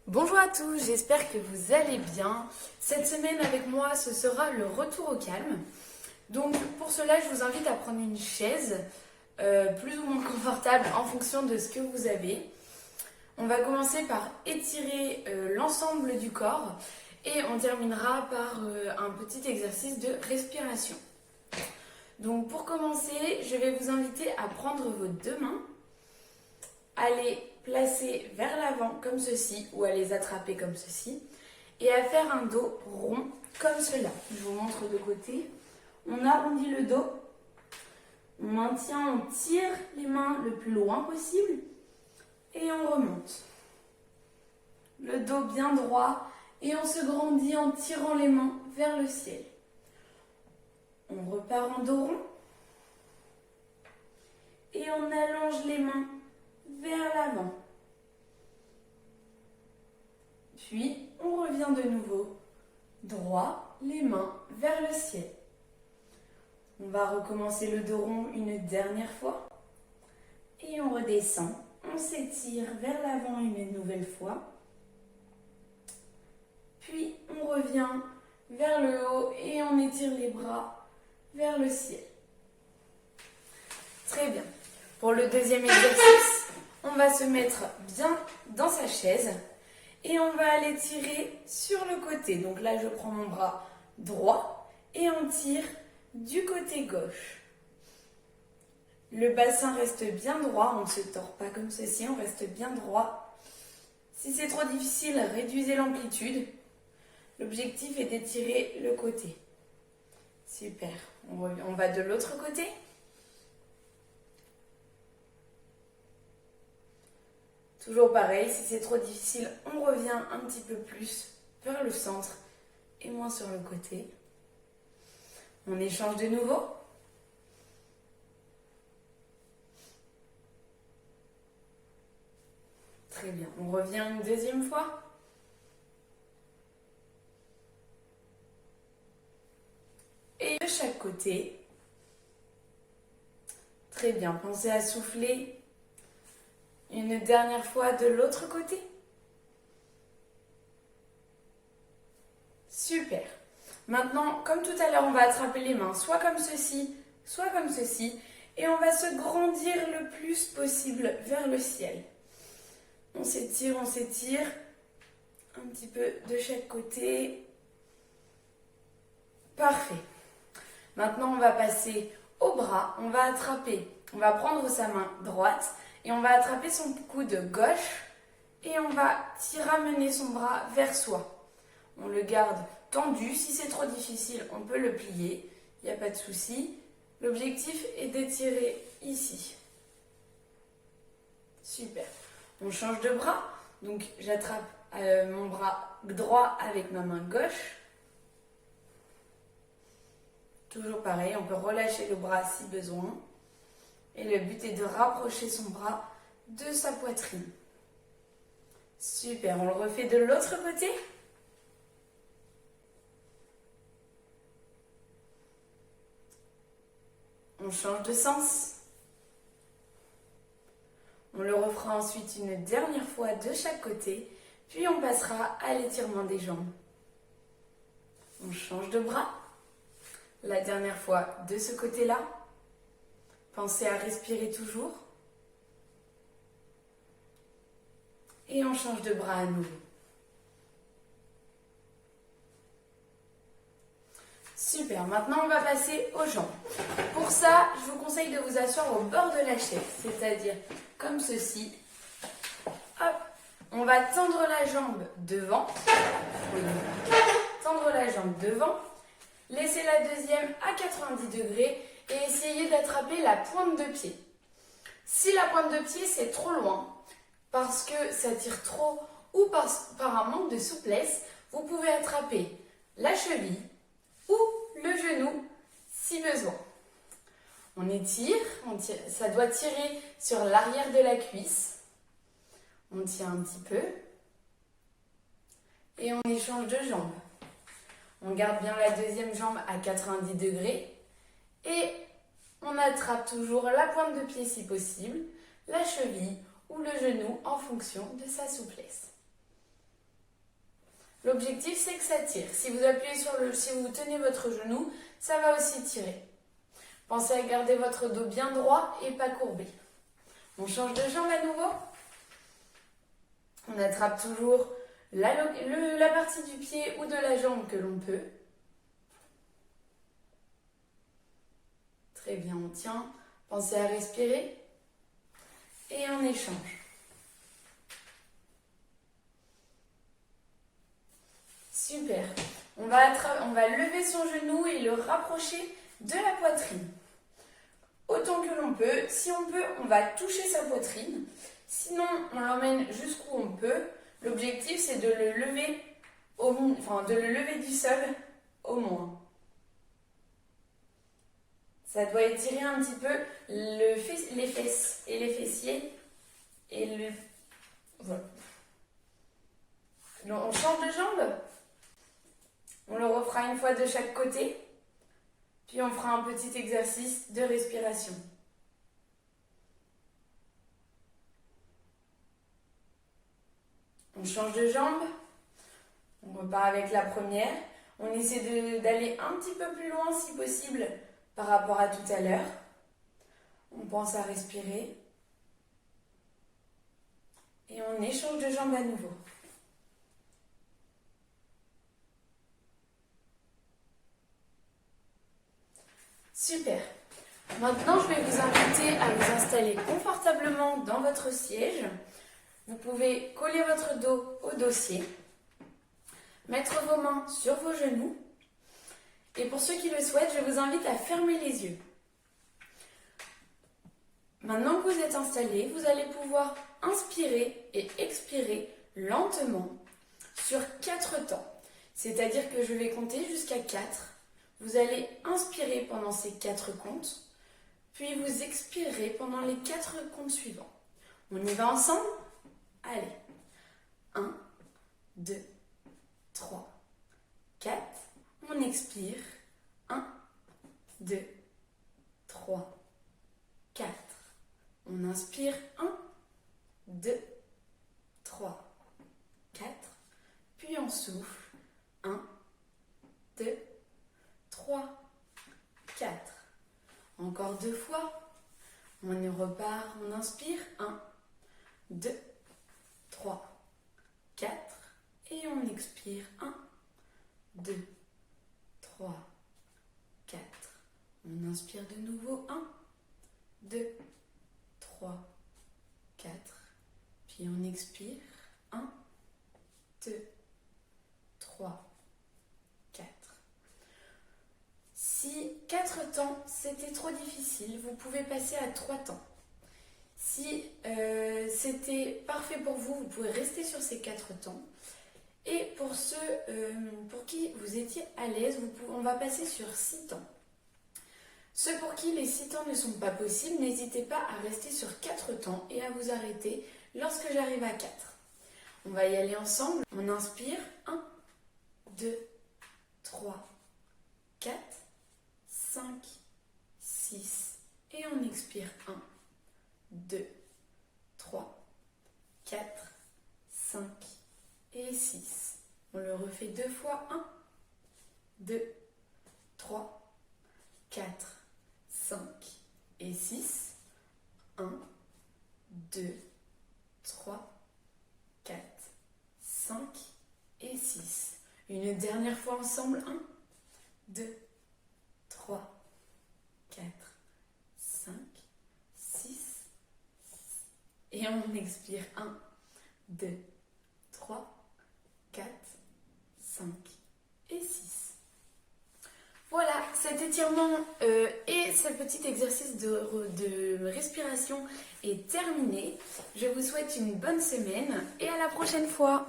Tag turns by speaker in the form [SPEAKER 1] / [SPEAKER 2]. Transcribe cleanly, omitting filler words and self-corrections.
[SPEAKER 1] Bonjour à tous, j'espère que vous allez bien. Cette semaine avec moi, ce sera le retour au calme. Donc pour cela, je vous invite à prendre une chaise plus ou moins confortable en fonction de ce que vous avez. On va commencer par étirer l'ensemble du corps et on terminera par un petit exercice de respiration. Donc pour commencer, je vais vous inviter à prendre vos deux mains, à les placer vers l'avant comme ceci ou à les attraper comme ceci et à faire un dos rond comme cela. Je vous montre de côté. On arrondit le dos, on maintient, on tire les mains le plus loin possible et on remonte. Le dos bien droit et on se grandit en tirant les mains vers le ciel. On repart en dos rond et on allonge les mains vers l'avant. Puis, on revient de nouveau, droit, les mains vers le ciel. On va recommencer le dos rond une dernière fois. Et on redescend, on s'étire vers l'avant une nouvelle fois. Puis, on revient vers le haut et on étire les bras vers le ciel. Très bien. Pour le deuxième exercice, on va se mettre bien dans sa chaise et on va aller tirer sur le côté. Donc là, je prends mon bras droit et on tire du côté gauche. Le bassin reste bien droit, on ne se tord pas comme ceci, on reste bien droit. Si c'est trop difficile, réduisez l'amplitude. L'objectif est d'étirer le côté. Super. On va de l'autre côté. Toujours pareil, si c'est trop difficile, on revient un petit peu plus vers le centre et moins sur le côté. On échange de nouveau. Très bien, on revient une deuxième fois. Et de chaque côté. Très bien, pensez à souffler. Une dernière fois de l'autre côté. Super. Maintenant, comme tout à l'heure, on va attraper les mains, soit comme ceci, soit comme ceci. Et on va se grandir le plus possible vers le ciel. On s'étire. Un petit peu de chaque côté. Parfait. Maintenant, on va passer au bras. On va prendre sa main droite. Et on va attraper son coude gauche et on va ramener son bras vers soi. On le garde tendu. Si c'est trop difficile, on peut le plier. Il n'y a pas de souci. L'objectif est d'étirer ici. Super. On change de bras. Donc j'attrape mon bras droit avec ma main gauche. Toujours pareil, on peut relâcher le bras si besoin. Et le but est de rapprocher son bras de sa poitrine. Super, on le refait de l'autre côté. On change de sens. On le refera ensuite une dernière fois de chaque côté. Puis on passera à l'étirement des jambes. On change de bras. La dernière fois de ce côté-là. Pensez à respirer toujours. Et on change de bras à nouveau. Super, maintenant on va passer aux jambes. Pour ça, je vous conseille de vous asseoir au bord de la chaise, c'est-à-dire comme ceci. Hop, on va tendre la jambe devant. Tendre la jambe devant. Laissez la deuxième à 90 degrés. Et essayez d'attraper la pointe de pied. Si la pointe de pied c'est trop loin, parce que ça tire trop ou par un manque de souplesse, vous pouvez attraper la cheville ou le genou si besoin. On étire, ça doit tirer sur l'arrière de la cuisse. On tient un petit peu et on échange de jambes. On garde bien la deuxième jambe à 90 degrés. Et on attrape toujours la pointe de pied si possible, la cheville ou le genou en fonction de sa souplesse. L'objectif, c'est que ça tire. Si vous appuyez si vous tenez votre genou, ça va aussi tirer. Pensez à garder votre dos bien droit et pas courbé. On change de jambe à nouveau. On attrape toujours la partie du pied ou de la jambe que l'on peut. Très bien, on tient. Pensez à respirer. Et on échange. Super. On va lever son genou et le rapprocher de la poitrine. Autant que l'on peut. Si on peut, on va toucher sa poitrine. Sinon, on l'emmène jusqu'où on peut. L'objectif, c'est de le lever du sol au moins. Ça doit étirer un petit peu les fesses et les fessiers. Voilà. On change de jambe. On le refera une fois de chaque côté. Puis on fera un petit exercice de respiration. On change de jambe. On repart avec la première. On essaie d'aller un petit peu plus loin si possible par rapport à tout à l'heure. On pense à respirer. Et on échange de jambes à nouveau. Super. Maintenant, je vais vous inviter à vous installer confortablement dans votre siège. Vous pouvez coller votre dos au dossier, mettre vos mains sur vos genoux. Et pour ceux qui le souhaitent, je vous invite à fermer les yeux. Maintenant que vous êtes installé, vous allez pouvoir inspirer et expirer lentement sur 4 temps. C'est-à-dire que je vais compter jusqu'à 4. Vous allez inspirer pendant ces 4 comptes, puis vous expirerez pendant les 4 comptes suivants. On y va ensemble ? Allez. 1, 2, 3, 4. On expire. 1, 2, 3, 4. On inspire. 1, 2, 3, 4. Puis on souffle. 1, 2, 3, 4. Encore 2 fois. On y repart. On inspire. 1, 2, 3, 4. Et on expire. 1, 2, 3, 4. On inspire de nouveau. 1, 2, 3, 4. Puis on expire. 1, 2, 3, 4. Si 4 temps c'était trop difficile, vous pouvez passer à 3 temps. Si c'était parfait pour vous, vous pouvez rester sur ces 4 temps. Et pour ceux pour qui vous étiez à l'aise, on va passer sur 6 temps. Ceux pour qui les 6 temps ne sont pas possibles, n'hésitez pas à rester sur 4 temps et à vous arrêter lorsque j'arrive à 4. On va y aller ensemble. On inspire. 1, 2, 3, 4, 5, 6. Et on expire. 1, 2, 3, 4, 5 et 6. On le refait 2 fois. 1, 2, 3, 4, 5 et 6. 1, 2, 3, 4, 5 et 6. Une dernière fois ensemble. 1, 2, 3, 4, 5, 6. Et on expire. 1, 2, 3, 4, 5 et 6. Voilà, cet étirement et ce petit exercice de respiration est terminé. Je vous souhaite une bonne semaine et à la prochaine fois.